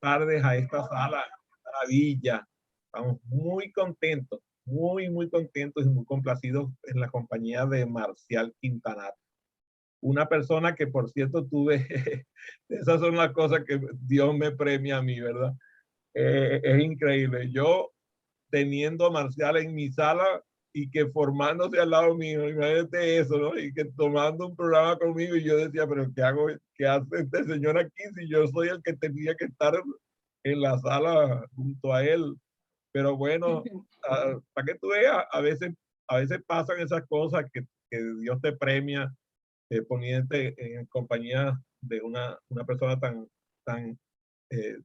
tardes a esta sala. Maravilla. Estamos muy contentos, muy contentos y muy complacidos en la compañía de Marcial Quintanar. Una persona que, por cierto, tuve, esas son las cosas que Dios me premia a mí, ¿verdad? Es increíble. Yo teniendo a Marcial en mi sala y que formándose al lado mío, imagínate eso, ¿no? Y que tomando un programa conmigo y yo decía, pero ¿qué hago? ¿Qué hace este señor aquí si yo soy el que tenía que estar en la sala junto a él? Pero bueno, para que tú veas, a veces pasan esas cosas que Dios te premia poniéndote en compañía de una persona tan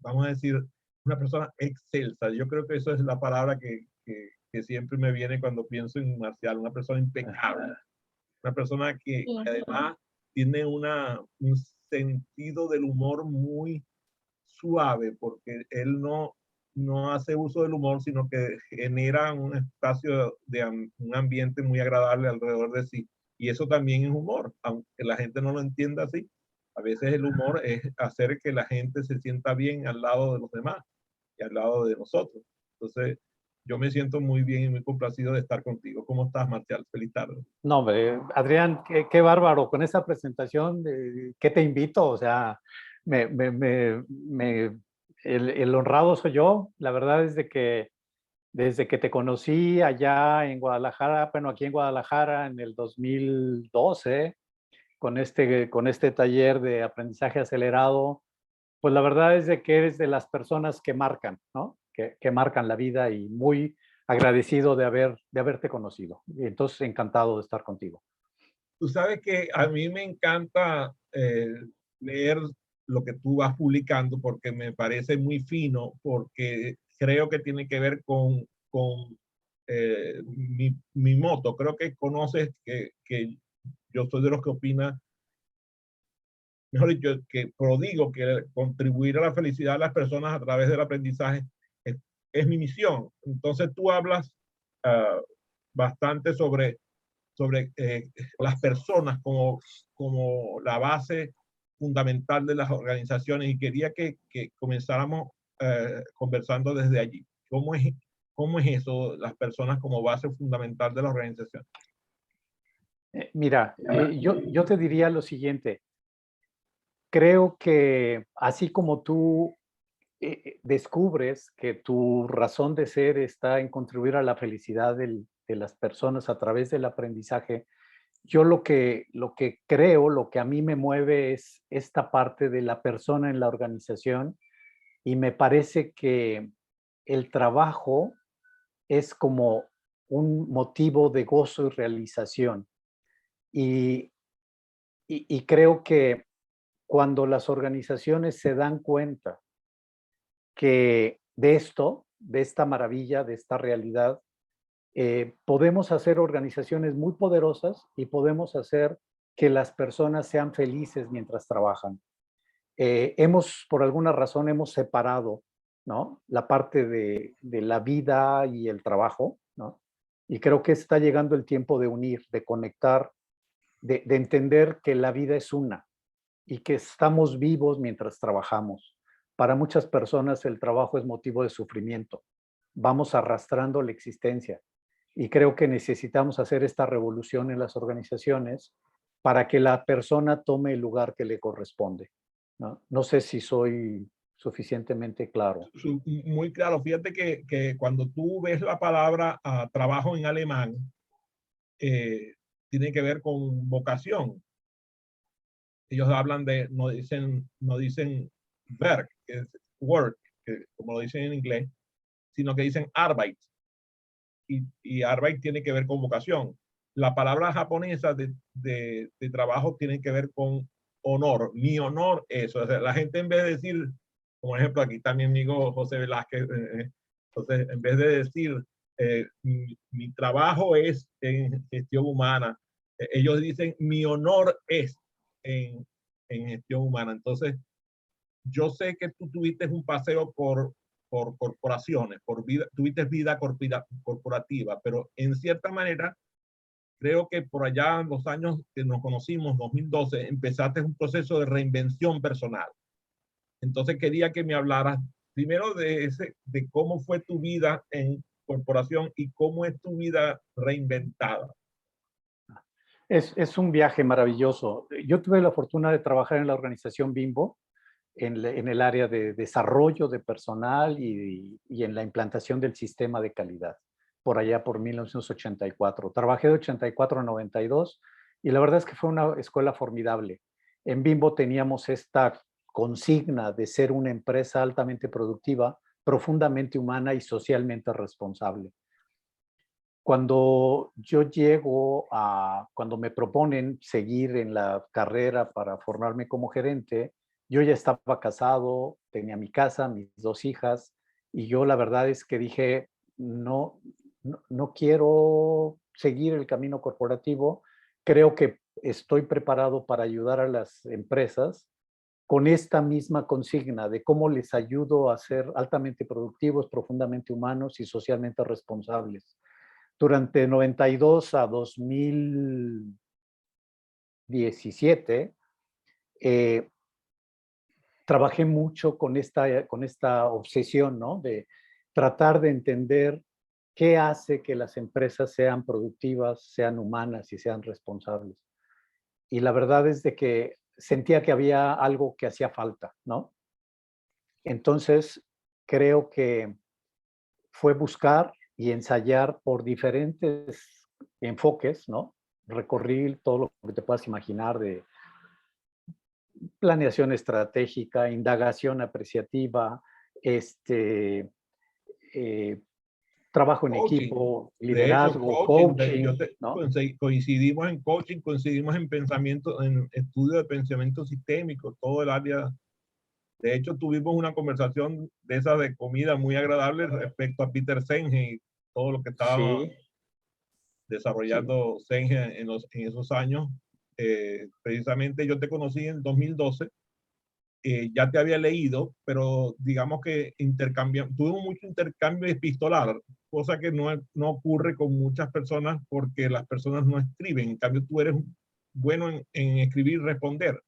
vamos a decir, una persona excelsa. Yo creo que eso es la palabra que siempre me viene cuando pienso en Marcial, una persona impecable, una persona que además tiene un sentido del humor muy suave, porque él no hace uso del humor, sino que genera un espacio un ambiente muy agradable alrededor de sí. Y eso también es humor, aunque la gente no lo entienda así. A veces el humor es hacer que la gente se sienta bien al lado de los demás y al lado de nosotros. Entonces, yo me siento muy bien y muy complacido de estar contigo. ¿Cómo estás, Marcial? Feliz tarde. No, hombre, Adrián, qué bárbaro con esta presentación. ¿Qué te invito? O sea, el honrado soy yo. La verdad es de que desde que te conocí allá en Guadalajara, bueno, aquí en Guadalajara en el 2012, con este taller de aprendizaje acelerado, pues la verdad es de que eres de las personas que marcan, ¿no? Que marcan la vida y muy agradecido de haberte conocido. Y entonces, encantado de estar contigo. Tú sabes que a mí me encanta leer lo que tú vas publicando porque me parece muy fino, porque creo que tiene que ver con mi moto. Creo que conoces que yo soy de los que opina, mejor dicho, que prodigo que contribuir a la felicidad de las personas a través del aprendizaje es, es mi misión. Entonces tú hablas bastante sobre las personas como la base fundamental de las organizaciones y quería que comenzáramos conversando desde allí. ¿Cómo es eso, las personas como base fundamental de la organización? Mira, yo te diría lo siguiente. Creo que así como tú descubres que tu razón de ser está en contribuir a la felicidad de las personas a través del aprendizaje, yo lo que creo, lo que a mí me mueve es esta parte de la persona en la organización y me parece que el trabajo es como un motivo de gozo y realización. Y, y creo que cuando las organizaciones se dan cuenta que de esto, de esta maravilla, de esta realidad, podemos hacer organizaciones muy poderosas y podemos hacer que las personas sean felices mientras trabajan. Por alguna razón, hemos separado, ¿no? La parte de la vida y el trabajo, ¿no? Y creo que está llegando el tiempo de unir, de conectar, de entender que la vida es una y que estamos vivos mientras trabajamos. Para muchas personas el trabajo es motivo de sufrimiento. Vamos arrastrando la existencia y creo que necesitamos hacer esta revolución en las organizaciones para que la persona tome el lugar que le corresponde. No, no sé si soy suficientemente claro. Muy claro, fíjate que cuando tú ves la palabra trabajo en alemán, tiene que ver con vocación. Ellos hablan no dicen Werk, que es work, que, como lo dicen en inglés, sino que dicen Arbeit. Y Arbeit tiene que ver con vocación. La palabra japonesa de trabajo tiene que ver con honor. Mi honor es, o sea, la gente en vez de decir, como ejemplo, aquí está mi amigo José Velázquez, entonces en vez de decir, mi trabajo es en gestión humana, ellos dicen, mi honor es en gestión humana. Entonces, yo sé que tú tuviste un paseo por corporaciones, tuviste vida corporativa, pero en cierta manera, creo que por allá en los años que nos conocimos, 2012, empezaste un proceso de reinvención personal. Entonces quería que me hablaras primero de cómo fue tu vida en corporación y cómo es tu vida reinventada. Es un viaje maravilloso. Yo tuve la fortuna de trabajar en la organización Bimbo, en el área de desarrollo de personal y en la implantación del sistema de calidad, por allá por 1984. Trabajé de 84 a 92 y la verdad es que fue una escuela formidable. En Bimbo teníamos esta consigna de ser una empresa altamente productiva, profundamente humana y socialmente responsable. Cuando me proponen seguir en la carrera para formarme como gerente, yo ya estaba casado, tenía mi casa, mis 2 hijas, y yo la verdad es que dije, no, no quiero seguir el camino corporativo, creo que estoy preparado para ayudar a las empresas con esta misma consigna de cómo les ayudo a ser altamente productivos, profundamente humanos y socialmente responsables. Durante 92 a 2017, eh, trabajé mucho con esta obsesión, ¿no? De tratar de entender qué hace que las empresas sean productivas, sean humanas y sean responsables. Y la verdad es de que sentía que había algo que hacía falta, ¿no? Entonces, creo que fue buscar y ensayar por diferentes enfoques, ¿no? Recorrí todo lo que te puedas imaginar de planeación estratégica, indagación apreciativa, este, eh, trabajo en Coaching. equipo, De hecho, liderazgo, coaching, coaching, ¿no? coincidimos en coaching, coincidimos en pensamiento, en estudio de pensamiento sistémico, todo el área. De hecho, tuvimos una conversación de esa de comida muy agradable respecto a Peter Senge y todo lo que estaba Sí, sí, desarrollando Senge en esos años. Precisamente yo te conocí en 2012, ya te había leído, pero digamos que tuvimos mucho intercambio epistolar, cosa que no ocurre con muchas personas porque las personas no escriben. En cambio, tú eres bueno en escribir y responder.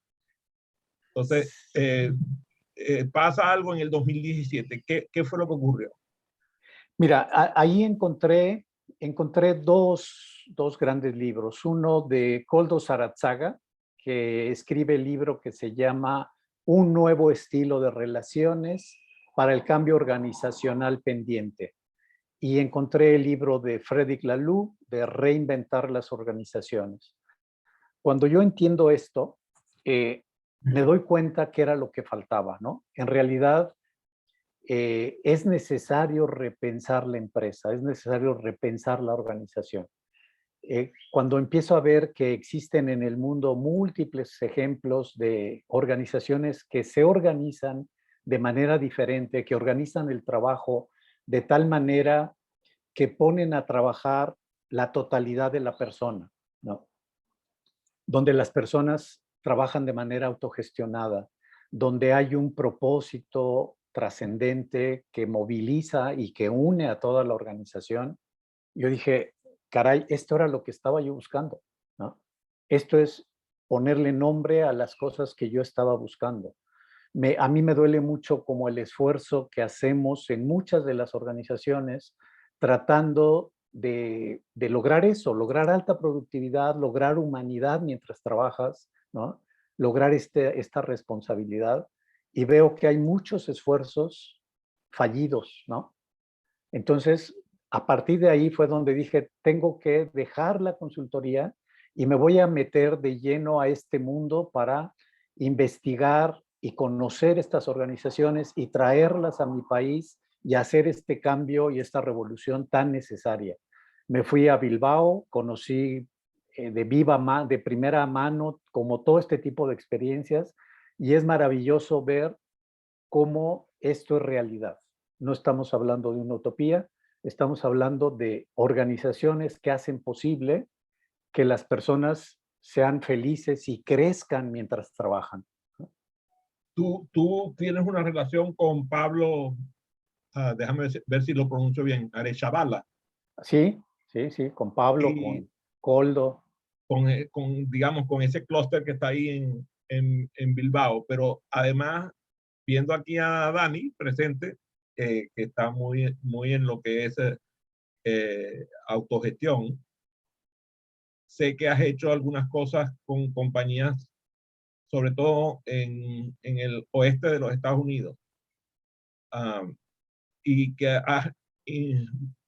Entonces, pasa algo en el 2017. ¿Qué fue lo que ocurrió? mira, ahí encontré dos grandes libros. Uno de Koldo Sarazaga, que escribe el libro que se llama Un nuevo estilo de relaciones para el cambio organizacional pendiente. Y encontré el libro de Frédéric Laloux, de Reinventar las organizaciones. Cuando yo entiendo esto, me doy cuenta que era lo que faltaba, ¿no? En realidad, es necesario repensar la empresa, es necesario repensar la organización. Cuando empiezo a ver que existen en el mundo múltiples ejemplos de organizaciones que se organizan de manera diferente, que organizan el trabajo de tal manera que ponen a trabajar la totalidad de la persona, ¿no? Donde las personas trabajan de manera autogestionada, donde hay un propósito trascendente que moviliza y que une a toda la organización. Yo dije, caray, esto era lo que estaba yo buscando, ¿no? Esto es ponerle nombre a las cosas que yo estaba buscando. A mí me duele mucho como el esfuerzo que hacemos en muchas de las organizaciones tratando de lograr eso, lograr alta productividad, lograr humanidad mientras trabajas, ¿no? Lograr esta responsabilidad. Y veo que hay muchos esfuerzos fallidos, ¿no? Entonces, a partir de ahí fue donde dije, tengo que dejar la consultoría y me voy a meter de lleno a este mundo para investigar y conocer estas organizaciones y traerlas a mi país y hacer este cambio y esta revolución tan necesaria. Me fui a Bilbao, conocí de primera mano como todo este tipo de experiencias y es maravilloso ver cómo esto es realidad. No estamos hablando de una utopía, estamos hablando de organizaciones que hacen posible que las personas sean felices y crezcan mientras trabajan. Tú tienes una relación con Pablo, déjame ver si lo pronuncio bien, Arechabala, Sí, sí, sí, con Pablo, y con Coldo. digamos, con ese clúster que está ahí en Bilbao, pero además viendo aquí a Dani presente, que está muy, muy en lo que es autogestión, sé que has hecho algunas cosas con compañías, sobre todo en el oeste de los Estados Unidos, um, y que has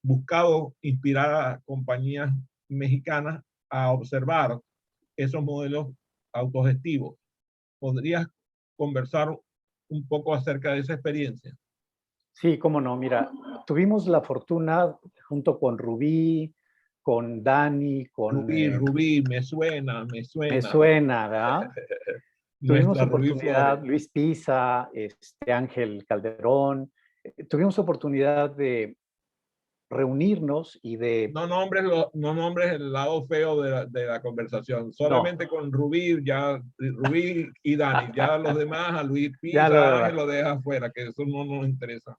buscado inspirar a compañías mexicanas a observar esos modelos autogestivos. ¿Podrías conversar un poco acerca de esa experiencia? Sí, cómo no. Mira, tuvimos la fortuna junto con Rubí, con Dani, con... Rubí, me suena, me me suena. suena, ¿verdad? Tuvimos Nuestra Rubí oportunidad, Flores. Luis Pisa, Ángel Calderón, tuvimos oportunidad de reunirnos y de... No nombres el lado feo de la conversación. No. Solamente con Rubí, ya, Rubí y Dani. Ya los demás, a Luis Ya Pisa, Ángel lo deja afuera, que eso no nos interesa.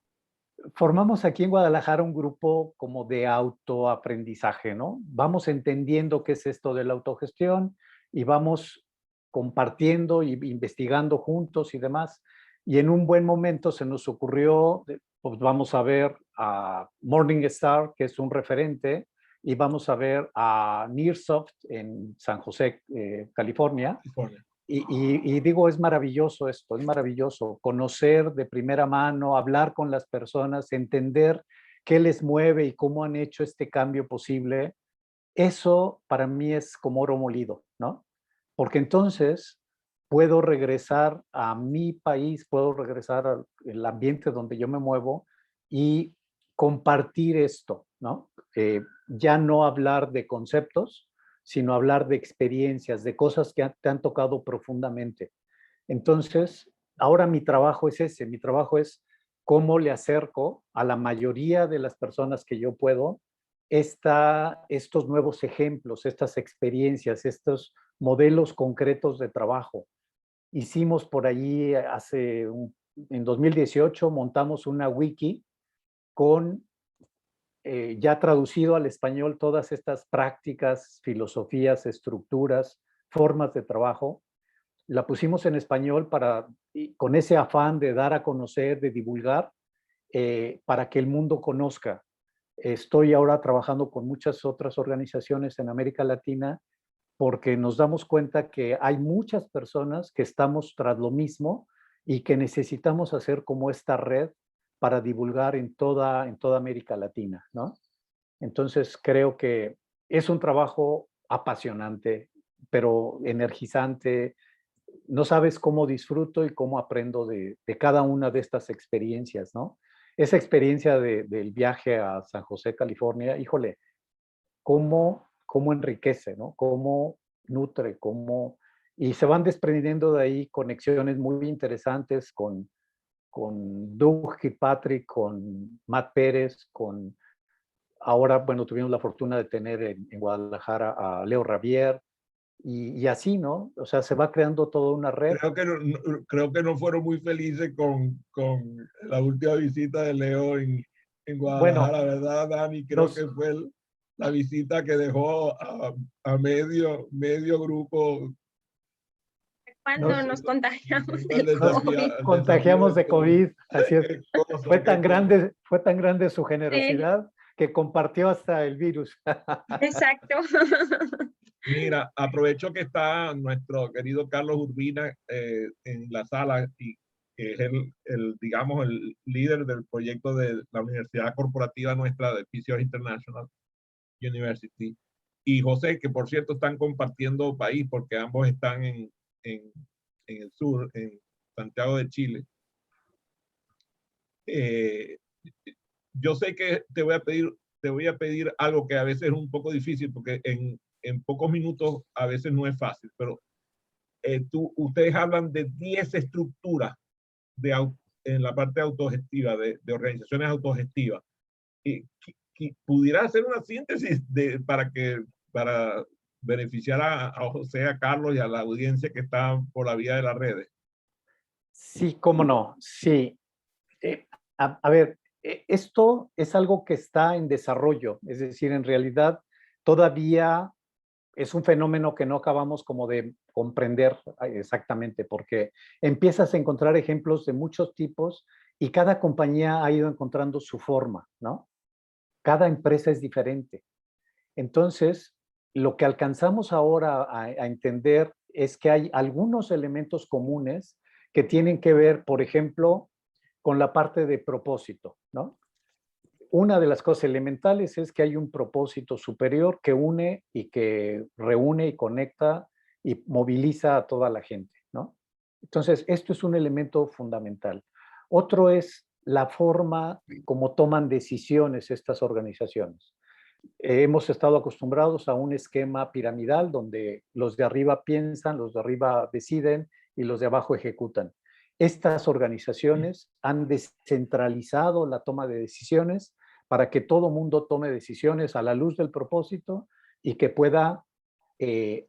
formamos aquí en Guadalajara un grupo como de autoaprendizaje, ¿no? Vamos entendiendo qué es esto de la autogestión y vamos compartiendo y investigando juntos y demás. Y en un buen momento se nos ocurrió, pues vamos a ver a Morningstar, que es un referente, y vamos a ver a Nearsoft en San José, California. California. Y digo, es maravilloso esto, es maravilloso conocer de primera mano, hablar con las personas, entender qué les mueve y cómo han hecho este cambio posible. Eso para mí es como oro molido, ¿no? Porque entonces puedo regresar a mi país, puedo regresar al ambiente donde yo me muevo y compartir esto, ¿no? Ya no hablar de conceptos, sino hablar de experiencias, de cosas que te han tocado profundamente. Entonces, ahora mi trabajo es ese, mi trabajo es cómo le acerco a la mayoría de las personas que yo puedo estos nuevos ejemplos, estas experiencias, estos modelos concretos de trabajo. Hicimos por allí en 2018, montamos una wiki con ya traducido al español todas estas prácticas, filosofías, estructuras, formas de trabajo. La pusimos en español con ese afán de dar a conocer, de divulgar, para que el mundo conozca. Estoy ahora trabajando con muchas otras organizaciones en América Latina porque nos damos cuenta que hay muchas personas que estamos tras lo mismo y que necesitamos hacer como esta red para divulgar en toda América Latina, ¿no? Entonces creo que es un trabajo apasionante, pero energizante. No sabes cómo disfruto y cómo aprendo de cada una de estas experiencias, ¿no? Esa experiencia del viaje a San José, California, híjole, cómo enriquece, ¿no? Cómo nutre, y se van desprendiendo de ahí conexiones muy interesantes con Doug Kirkpatrick, con Matt Pérez, ahora, bueno, tuvimos la fortuna de tener en Guadalajara a Leo Ravier, y así, ¿no? O sea, se va creando toda una red. Creo que no fueron muy felices con la última visita de Leo en Bueno, Guadalajara, ¿verdad, Dani? Creo nos, que fue la visita que dejó a medio grupo. Cuando nos contagiamos El del desafío, COVID. el desafío contagiamos del de COVID, así es. Qué cosa, Fue qué tan cosa. grande, fue tan grande su Sí, generosidad que compartió hasta el virus. exacto. Mira, aprovecho que está nuestro querido Carlos Urbina en la sala y que es digamos, el líder del proyecto de la Universidad Corporativa nuestra de PCOS International University. Y José, que por cierto están compartiendo país porque ambos están en, en el sur, en Santiago de Chile. Eh, yo sé que te voy a pedir algo que a veces es un poco difícil porque en pocos minutos a veces no es fácil, pero ustedes hablan de 10 estructuras en la parte autogestiva, de organizaciones autogestivas. ¿Pudiera hacer una síntesis para beneficiar a José, a Carlos y a la audiencia que está por la vía de las redes? Sí, cómo no, sí. Eh, a ver, esto es algo que está en desarrollo, es decir, en realidad todavía es un fenómeno que no acabamos como de comprender exactamente, porque empiezas a encontrar ejemplos de muchos tipos y cada compañía ha ido encontrando su forma, ¿no? Cada empresa es diferente. Entonces, lo que alcanzamos ahora a entender es que hay algunos elementos comunes que tienen que ver, por ejemplo, con la parte de propósito, ¿no? Una de las cosas elementales es que hay un propósito superior que une y que reúne y conecta y moviliza a toda la gente, ¿no? Entonces, esto es un elemento fundamental. Otro es la forma como toman decisiones estas organizaciones. Hemos estado acostumbrados a un esquema piramidal donde los de arriba piensan, los de arriba deciden y los de abajo ejecutan. Estas organizaciones han descentralizado la toma de decisiones para que todo mundo tome decisiones a la luz del propósito y que pueda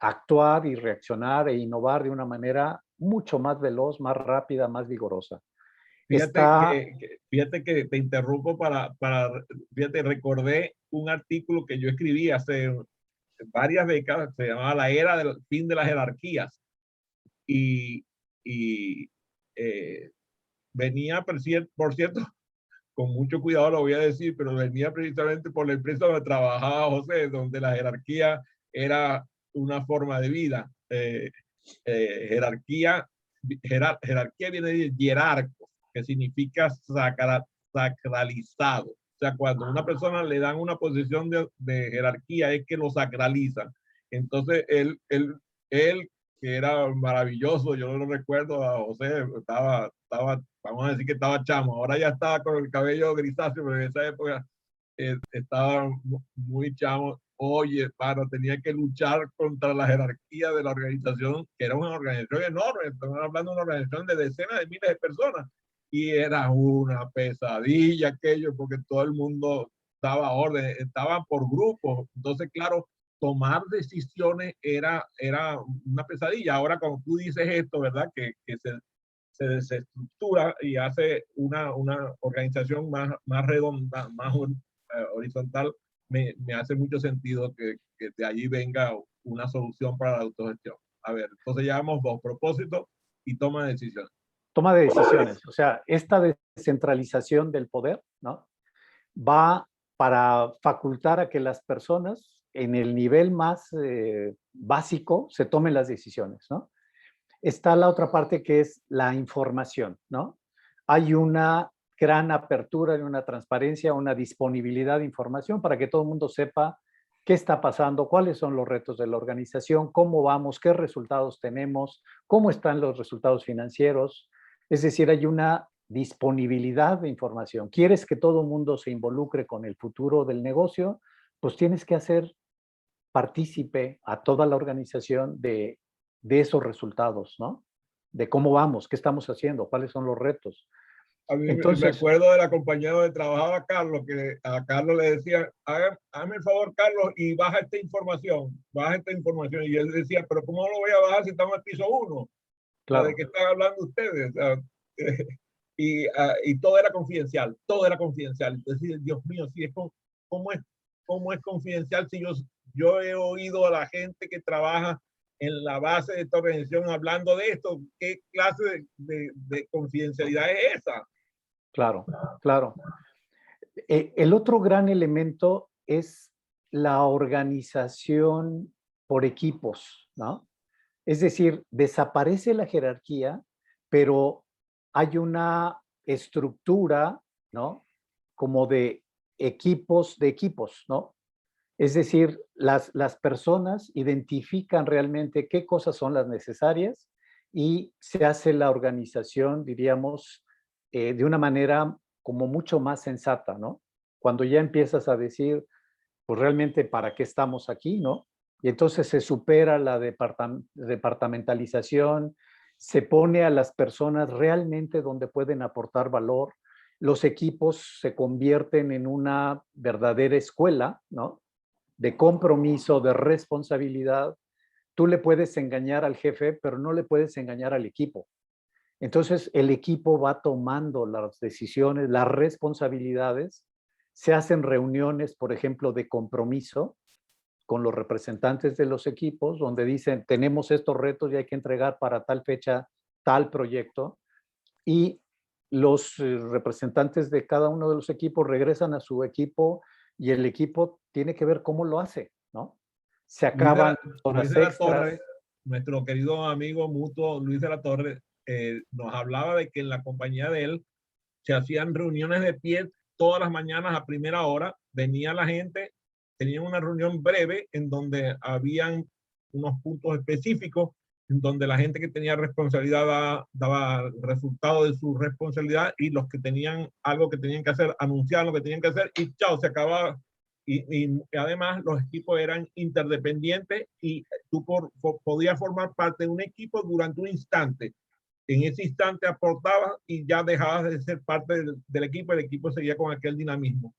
actuar y reaccionar e innovar de una manera mucho más veloz, más rápida, más vigorosa. Fíjate que te interrumpo fíjate, recordé un artículo que yo escribí hace varias décadas, se llamaba La Era del Fin de las Jerarquías. Y, y venía, por cierto, con mucho cuidado lo voy a decir, pero venía precisamente por la empresa donde trabajaba José, donde la jerarquía era una forma de vida. Jerarquía viene de hierarco, que significa sacralizado. O sea, cuando a una persona le dan una posición de jerarquía es que lo sacralizan. Entonces, él, que era maravilloso, yo lo recuerdo a José, vamos a decir que estaba chamo, ahora ya estaba con el cabello grisáceo, pero en esa época estaba muy chamo. Oye, para, tenía que luchar contra la jerarquía de la organización, que era una organización enorme, estamos hablando de una organización de decenas de miles de personas, y era una pesadilla aquello, porque todo el mundo daba orden, estaban por grupos, entonces claro, tomar decisiones era una pesadilla. Ahora cuando tú dices esto, ¿verdad? Que se desestructura y hace una organización más redonda, más horizontal, me hace mucho sentido que de allí venga una solución para la autogestión. A ver, entonces llevamos dos, propósito y toma de decisiones. Toma de decisiones, o sea, esta descentralización del poder, ¿no? Va para facultar a que las personas en el nivel más básico se tomen las decisiones, ¿no? Está la otra parte que es la información, ¿no? Hay una gran apertura y una transparencia, una disponibilidad de información para que todo el mundo sepa qué está pasando, cuáles son los retos de la organización, cómo vamos, qué resultados tenemos, cómo están los resultados financieros. Es decir, hay una disponibilidad de información. ¿Quieres que todo el mundo se involucre con el futuro del negocio? Pues tienes que hacer partícipe a toda la organización de esos resultados, ¿no? De cómo vamos, qué estamos haciendo, cuáles son los retos. A mí me acuerdo de la compañía donde trabajaba Carlos, que a Carlos le decía, hágame el favor, Carlos, y baja esta información. Y él decía, pero ¿cómo lo voy a bajar si estamos en el piso 1? Claro. ¿De qué están hablando ustedes? Y todo era confidencial, Entonces, Dios mío, si es ¿cómo es confidencial si yo he oído a la gente que trabaja en la base de esta organización hablando de esto? ¿Qué clase de confidencialidad es esa? Claro, claro. El otro gran elemento es la organización por equipos, ¿no? Es decir, desaparece la jerarquía, pero hay una estructura, ¿no? Como de equipos, ¿no? Es decir, las personas identifican realmente qué cosas son las necesarias y se hace la organización, diríamos, de una manera como mucho más sensata, ¿no? Cuando ya empiezas a decir, pues realmente para qué estamos aquí, ¿no? Y entonces se supera la departamentalización, se pone a las personas realmente donde pueden aportar valor, los equipos se convierten en una verdadera escuela, ¿no? De compromiso, de responsabilidad. Tú le puedes engañar al jefe, pero no le puedes engañar al equipo. Entonces, el equipo va tomando las decisiones, las responsabilidades, se hacen reuniones, por ejemplo, de compromiso, con los representantes de los equipos, donde dicen, tenemos estos retos y hay que entregar para tal fecha tal proyecto, y los representantes de cada uno de los equipos regresan a su equipo y el equipo tiene que ver cómo lo hace, ¿no? Se acaban horas extras. Nuestro querido amigo mutuo Luis de la Torre, nos hablaba de que en la compañía de él se hacían reuniones de pie todas las mañanas a primera hora, venía la gente, tenían una reunión breve en donde habían unos puntos específicos, en donde la gente que tenía responsabilidad daba el resultado de su responsabilidad, y los que tenían algo que tenían que hacer, anunciaban lo que tenían que hacer y chao, se acababa. Y además los equipos eran interdependientes y tú podías formar parte de un equipo durante un instante. En ese instante aportabas y ya dejabas de ser parte del equipo, el equipo seguía con aquel dinamismo.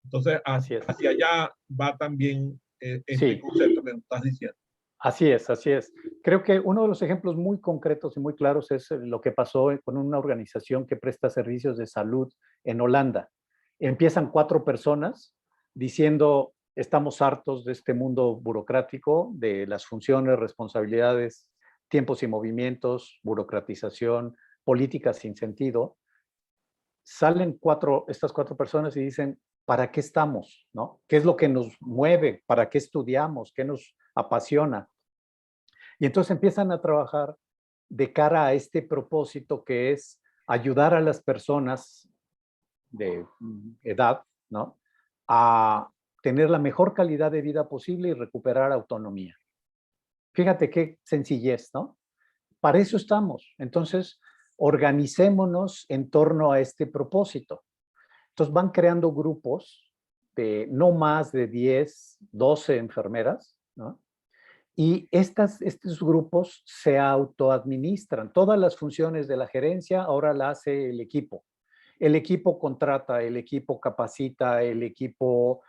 Entonces, hacia allá va también este concepto que nos estás diciendo. Así es, así es. Creo que uno de los ejemplos muy concretos y muy claros es lo que pasó con una organización que presta servicios de salud en Holanda. Empiezan 4 personas diciendo, estamos hartos de este mundo burocrático, de las funciones, responsabilidades, tiempos y movimientos, burocratización, políticas sin sentido. Salen estas 4 personas y dicen, ¿para qué estamos? ¿No? ¿Qué es lo que nos mueve? ¿Para qué estudiamos? ¿Qué nos apasiona? Y entonces empiezan a trabajar de cara a este propósito, que es ayudar a las personas de edad, ¿no?, a tener la mejor calidad de vida posible y recuperar autonomía. Fíjate qué sencillez, ¿no? Para eso estamos. Entonces, organicémonos en torno a este propósito. Entonces van creando grupos de no más de 10, 12 enfermeras, ¿no? Y estos grupos se autoadministran. Todas las funciones de la gerencia ahora la hace el equipo. El equipo contrata, el equipo capacita, el equipo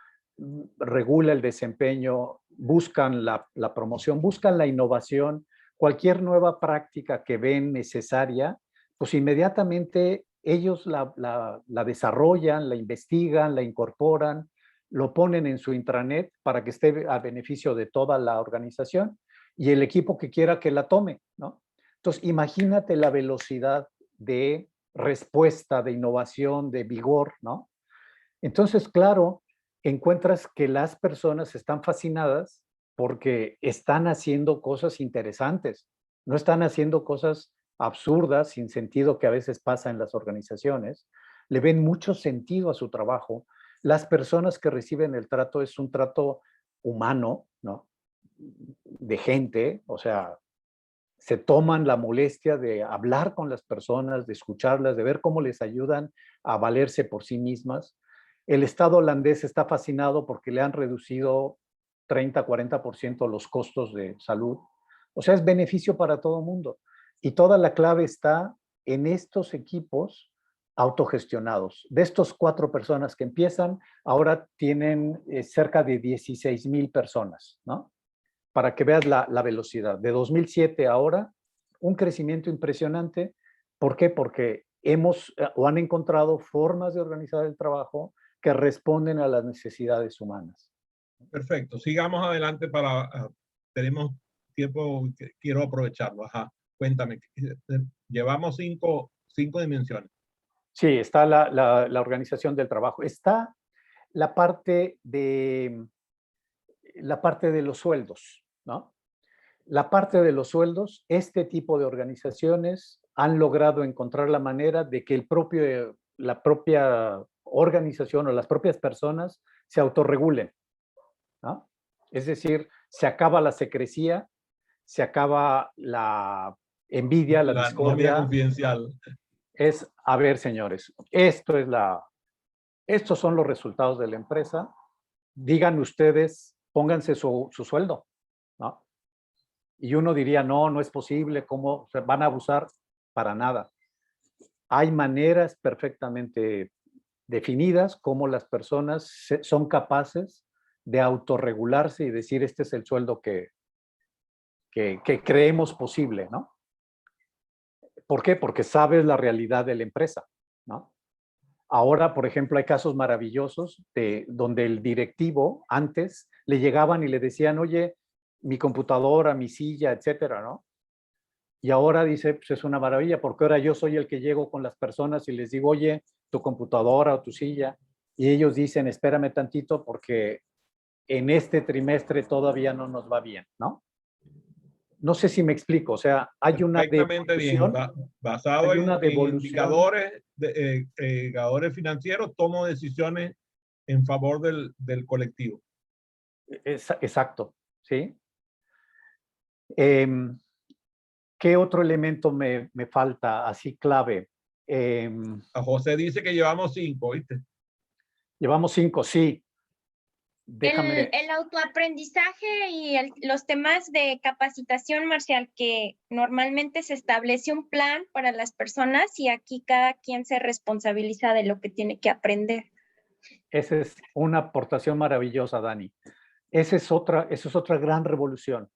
regula el desempeño, buscan la promoción, buscan la innovación, cualquier nueva práctica que ven necesaria, pues inmediatamente ellos la desarrollan, la investigan, la incorporan, lo ponen en su intranet para que esté a beneficio de toda la organización y el equipo que quiera que la tome, ¿no? Entonces, imagínate la velocidad de respuesta, de innovación, de vigor, ¿no? Entonces, claro, encuentras que las personas están fascinadas porque están haciendo cosas interesantes, no están haciendo cosas absurdas, sin sentido, que a veces pasa en las organizaciones. Le ven mucho sentido a su trabajo. Las personas que reciben el trato es un trato humano, ¿no?, de gente, o sea, se toman la molestia de hablar con las personas, de escucharlas, de ver cómo les ayudan a valerse por sí mismas. El Estado holandés está fascinado porque le han reducido 30-40% los costos de salud. O sea, es beneficio para todo el mundo. Y toda la clave está en estos equipos autogestionados. De estos 4 personas que empiezan, ahora tienen cerca de 16,000 personas, ¿no? Para que veas la velocidad. De 2007 a ahora, un crecimiento impresionante. ¿Por qué? Porque hemos o han encontrado formas de organizar el trabajo que responden a las necesidades humanas. Perfecto. Sigamos adelante tenemos tiempo que quiero aprovecharlo. Ajá. Cuéntame. Llevamos cinco dimensiones. Sí, está la organización del trabajo. Está la parte de los sueldos, ¿no? La parte de los sueldos, este tipo de organizaciones han logrado encontrar la manera de que la propia organización o las propias personas se autorregulen, ¿no? Es decir, se acaba la secrecía, se acaba la envidia, la La novia discordia. confidencial. A ver, señores, estos son los resultados de la empresa. Digan ustedes, pónganse su sueldo, ¿no? Y uno diría, no, no es posible, ¿cómo se van a abusar? Para nada. Hay maneras perfectamente definidas cómo las personas son capaces de autorregularse y decir, este es el sueldo que creemos posible, ¿no? ¿Por qué? Porque sabes la realidad de la empresa, ¿no? Ahora, por ejemplo, hay casos maravillosos donde el directivo antes le llegaban y le decían, oye, mi computadora, mi silla, etcétera, ¿no? Y ahora dice, pues es una maravilla, porque ahora yo soy el que llego con las personas y les digo, oye, tu computadora o tu silla. Y ellos dicen, espérame tantito porque en este trimestre todavía no nos va bien, ¿no? No sé si me explico, o sea, hay una Perfectamente bien. devolución, Basado hay una en devolución. indicadores financieros, tomo decisiones en favor del colectivo. Exacto, ¿sí? ¿Qué otro elemento me falta así clave? A José dice que llevamos 5, ¿viste? Llevamos 5, sí. Déjame. El autoaprendizaje y los temas de capacitación, Marcial, que normalmente se establece un plan para las personas y aquí cada quien se responsabiliza de lo que tiene que aprender. Esa es una aportación maravillosa, Dani. Esa es otra gran revolución.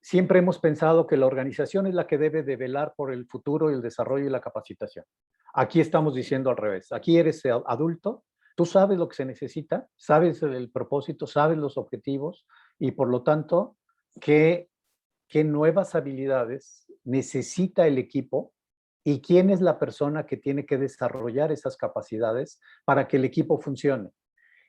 Siempre hemos pensado que la organización es la que debe de velar por el futuro y el desarrollo y la capacitación. Aquí estamos diciendo al revés. Aquí eres adulto, tú sabes lo que se necesita, sabes el propósito, sabes los objetivos y por lo tanto, qué nuevas habilidades necesita el equipo y quién es la persona que tiene que desarrollar esas capacidades para que el equipo funcione.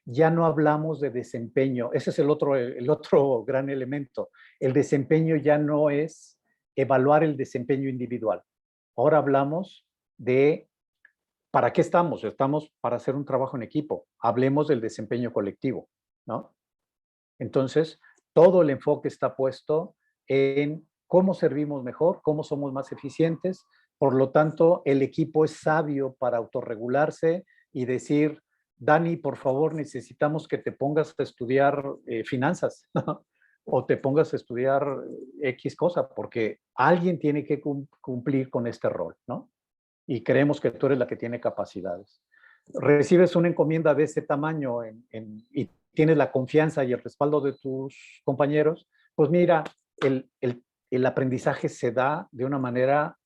Ya no hablamos de desempeño, ese es el otro gran elemento. El desempeño ya no es evaluar el desempeño individual. Ahora hablamos de ¿para qué estamos? Estamos para hacer un trabajo en equipo. Hablemos del desempeño colectivo, ¿no? Entonces, todo el enfoque está puesto en cómo servimos mejor, cómo somos más eficientes. Por lo tanto, el equipo es sabio para autorregularse y decir, Dani, por favor, necesitamos que te pongas a estudiar finanzas o te pongas a estudiar X cosa, porque alguien tiene que cumplir con este rol, ¿no? Y creemos que tú eres la que tiene capacidades. Recibes una encomienda de ese tamaño y tienes la confianza y el respaldo de tus compañeros, pues mira, el aprendizaje se da de una manera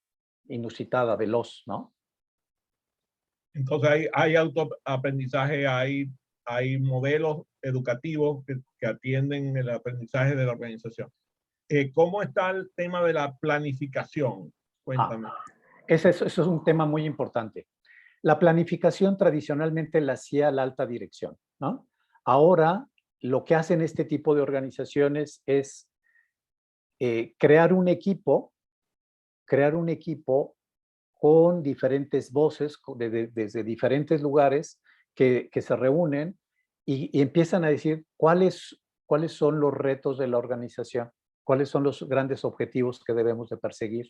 inusitada, veloz, ¿no? Entonces hay autoaprendizaje, hay modelos educativos que atienden el aprendizaje de la organización. ¿Cómo está el tema de la planificación? Cuéntame. Ese es un tema muy importante. La planificación tradicionalmente la hacía la alta dirección, ¿no? Ahora, lo que hacen este tipo de organizaciones es crear un equipo con diferentes voces desde diferentes lugares que se reúnen y empiezan a decir cuáles son los retos de la organización, cuáles son los grandes objetivos que debemos de perseguir.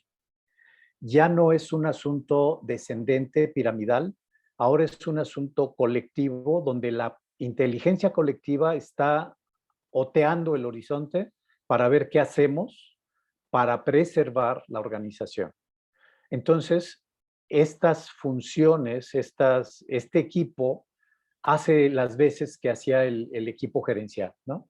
Ya no es un asunto descendente, piramidal, ahora es un asunto colectivo donde la inteligencia colectiva está oteando el horizonte para ver qué hacemos para preservar la organización. Entonces, estas funciones, este equipo hace las veces que hacía el equipo gerencial, ¿no?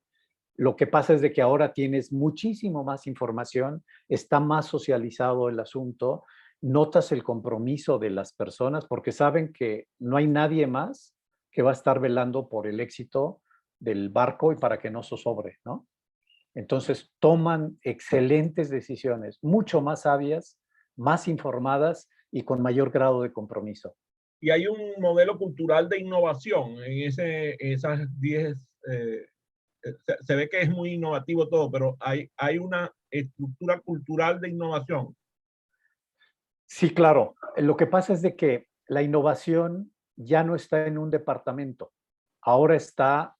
Lo que pasa es de que ahora tienes muchísimo más información, está más socializado el asunto, notas el compromiso de las personas porque saben que no hay nadie más que va a estar velando por el éxito del barco y para que no zozobre, ¿no? Entonces toman excelentes decisiones, mucho más sabias, más informadas y con mayor grado de compromiso. Y hay un modelo cultural de innovación en esas 10. Se ve que es muy innovativo todo, pero hay una estructura cultural de innovación. Sí, claro. Lo que pasa es de que la innovación ya no está en un departamento, ahora está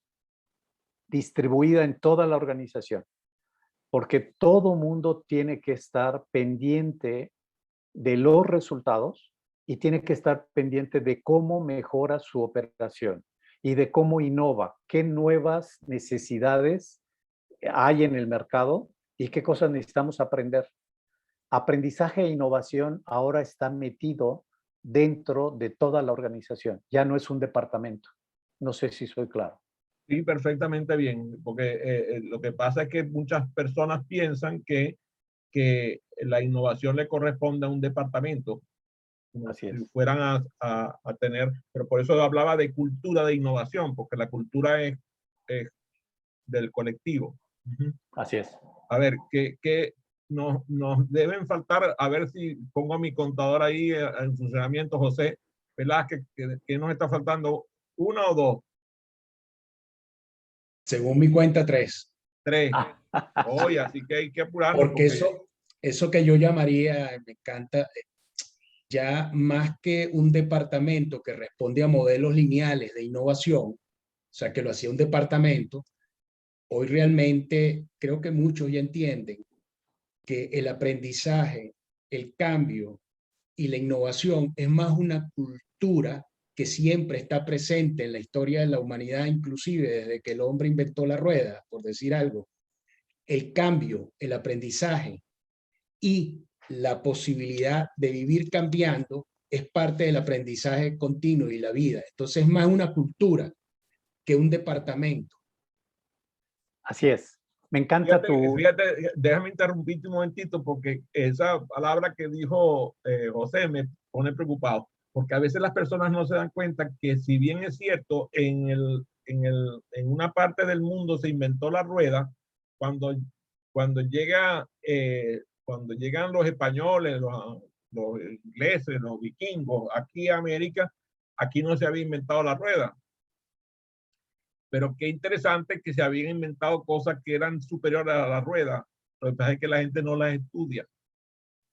distribuida en toda la organización, porque todo mundo tiene que estar pendiente de los resultados y tiene que estar pendiente de cómo mejora su operación y de cómo innova, qué nuevas necesidades hay en el mercado y qué cosas necesitamos aprender. Aprendizaje e innovación ahora está metido dentro de toda la organización, ya no es un departamento. No sé si soy claro. Sí, perfectamente bien, porque lo que pasa es que muchas personas piensan que la innovación le corresponde a un departamento como Así si es. fueran a tener, pero por eso hablaba de cultura de innovación, porque la cultura es del colectivo. Así es. A ver, ¿qué nos deben faltar? A ver si pongo a mi contador ahí en funcionamiento, José Velázquez, ¿qué nos está faltando? ¿Una o dos? Según mi cuenta, 3. Tres. Oye, así que hay que apurarnos. Porque eso que yo llamaría, me encanta, ya más que un departamento que responde a modelos lineales de innovación, o sea, que lo hacía un departamento, hoy realmente creo que muchos ya entienden que el aprendizaje, el cambio y la innovación es más una cultura que siempre está presente en la historia de la humanidad, inclusive desde que el hombre inventó la rueda, por decir algo. El cambio, el aprendizaje y la posibilidad de vivir cambiando es parte del aprendizaje continuo y la vida. Entonces es más una cultura que un departamento. Así es. Me encanta fíjate, déjame interrumpirte un momentito porque esa palabra que dijo José me pone preocupado, porque a veces las personas no se dan cuenta que si bien es cierto, en una parte del mundo se inventó la rueda, cuando, cuando llegan los españoles, los ingleses, los vikingos, aquí a América, aquí no se había inventado la rueda. Pero qué interesante que se habían inventado cosas que eran superiores a la rueda. Lo que pasa es que la gente no las estudia.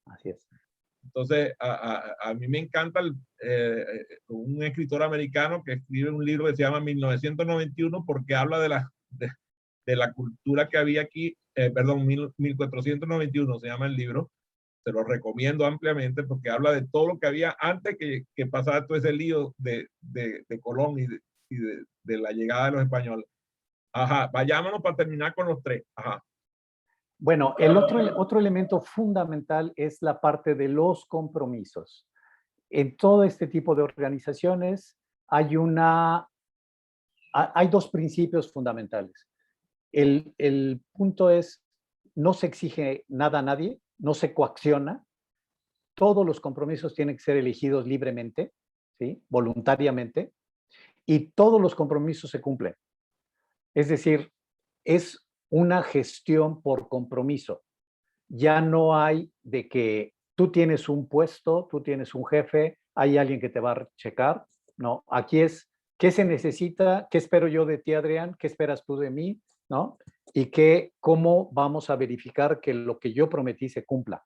Así es. Entonces, a mí me encanta un escritor americano que escribe un libro que se llama 1991 porque habla de la cultura que había aquí, perdón, 1491 se llama el libro. Se lo recomiendo ampliamente porque habla de todo lo que había antes que pasara todo ese lío de Colón y de la llegada de los españoles. Ajá, vayámonos para terminar con los tres. Ajá. Bueno, el otro elemento fundamental es la parte de los compromisos. En todo este tipo de organizaciones hay dos principios fundamentales. El punto es, no se exige nada a nadie, no se coacciona. Todos los compromisos tienen que ser elegidos libremente, ¿sí? Voluntariamente, y todos los compromisos se cumplen. Es decir, es una gestión por compromiso. Ya no hay de que tú tienes un puesto, tú tienes un jefe, hay alguien que te va a checar. No, aquí es qué se necesita, qué espero yo de ti, Adrián, qué esperas tú de mí, ¿no? Y cómo vamos a verificar que lo que yo prometí se cumpla.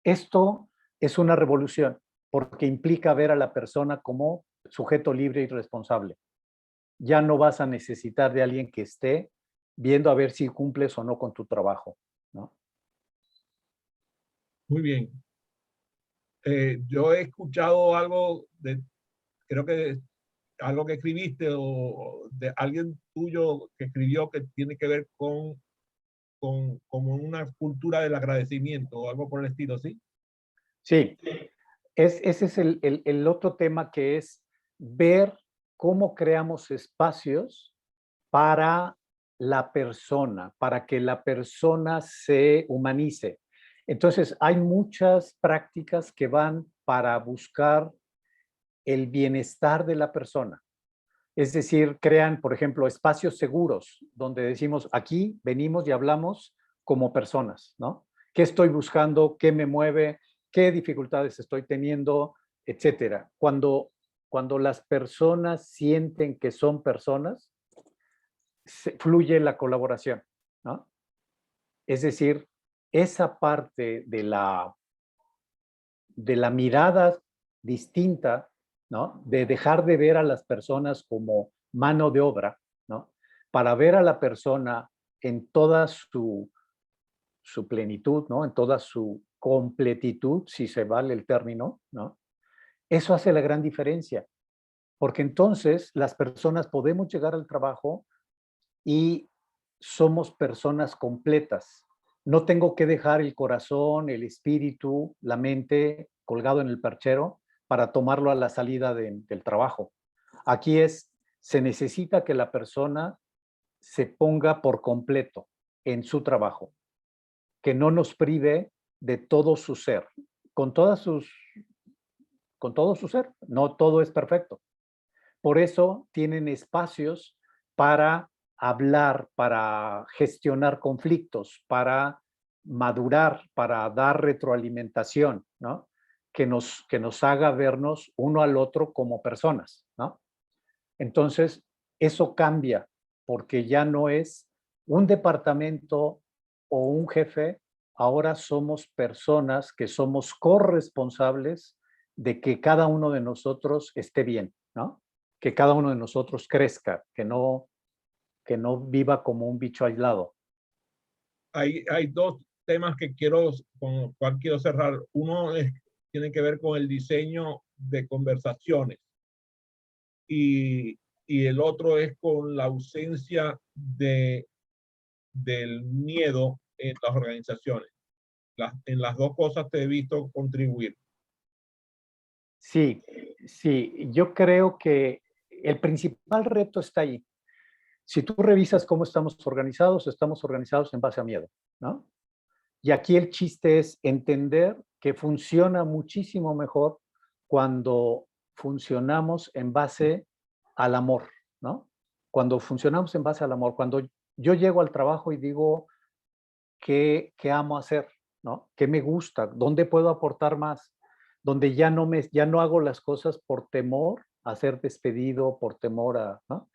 Esto es una revolución porque implica ver a la persona como sujeto libre y responsable. Ya no vas a necesitar de alguien que esté viendo a ver si cumples o no con tu trabajo, ¿no? Muy bien. Yo he escuchado algo creo que algo que escribiste o de alguien tuyo que escribió que tiene que ver con como una cultura del agradecimiento o algo por el estilo, ¿sí? Sí, ese es el otro tema, que es ver cómo creamos espacios para la persona, para que la persona se humanice. Entonces, hay muchas prácticas que van para buscar el bienestar de la persona. Es decir, crean, por ejemplo, espacios seguros donde decimos, aquí venimos y hablamos como personas, ¿no? ¿Qué estoy buscando? ¿Qué me mueve? ¿Qué dificultades estoy teniendo? Etcétera. Cuando las personas sienten que son personas, fluye la colaboración, ¿no? Es decir, esa parte de la mirada distinta, ¿no? De dejar de ver a las personas como mano de obra, ¿no? Para ver a la persona en toda su plenitud, ¿no? En toda su completitud, si se vale el término, ¿no? Eso hace la gran diferencia, porque entonces las personas podemos llegar al trabajo y somos personas completas. No tengo que dejar el corazón, el espíritu, la mente colgado en el perchero para tomarlo a la salida del trabajo. Aquí se necesita que la persona se ponga por completo en su trabajo, que no nos prive de todo su ser, con todas sus con todo su ser. No todo es perfecto. Por eso tienen espacios para hablar, para gestionar conflictos, para madurar, para dar retroalimentación, ¿no? Que nos haga vernos uno al otro como personas, ¿no? Entonces, eso cambia porque ya no es un departamento o un jefe, ahora somos personas que somos corresponsables de que cada uno de nosotros esté bien, ¿no? Que cada uno de nosotros crezca, que no viva como un bicho aislado. Hay dos temas que con los cuales quiero cerrar. Uno tiene que ver con el diseño de conversaciones y el otro es con la ausencia del miedo en las organizaciones. En las dos cosas te he visto contribuir. Sí, sí, yo creo que el principal reto está ahí. Si tú revisas cómo estamos organizados en base a miedo, ¿no? Y aquí el chiste es entender que funciona muchísimo mejor cuando funcionamos en base al amor, ¿no? Cuando funcionamos en base al amor, cuando yo llego al trabajo y digo qué amo hacer, ¿no? ¿Qué me gusta? ¿Dónde puedo aportar más? Donde ya no hago las cosas por temor a ser despedido, por temor a, ¿no?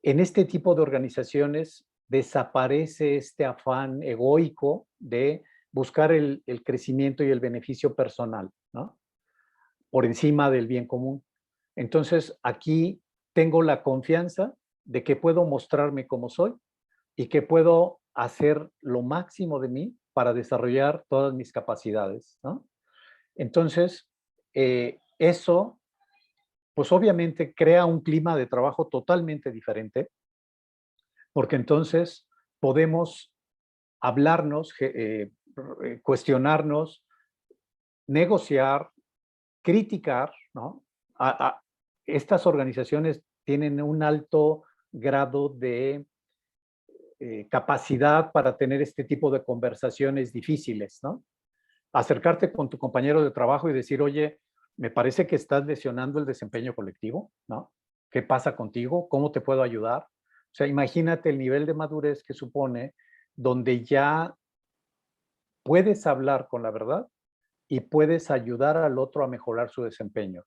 En este tipo de organizaciones desaparece este afán egoico de buscar el crecimiento y el beneficio personal, ¿no? Por encima del bien común. Entonces, aquí tengo la confianza de que puedo mostrarme como soy y que puedo hacer lo máximo de mí para desarrollar todas mis capacidades, ¿no? Entonces, eso, pues obviamente crea un clima de trabajo totalmente diferente, porque entonces podemos hablarnos, cuestionarnos, negociar, criticar, ¿no? Estas organizaciones tienen un alto grado de capacidad para tener este tipo de conversaciones difíciles, ¿no? Acercarte con tu compañero de trabajo y decir, oye, me parece que estás lesionando el desempeño colectivo, ¿no? ¿Qué pasa contigo? ¿Cómo te puedo ayudar? O sea, imagínate el nivel de madurez que supone donde ya puedes hablar con la verdad y puedes ayudar al otro a mejorar su desempeño.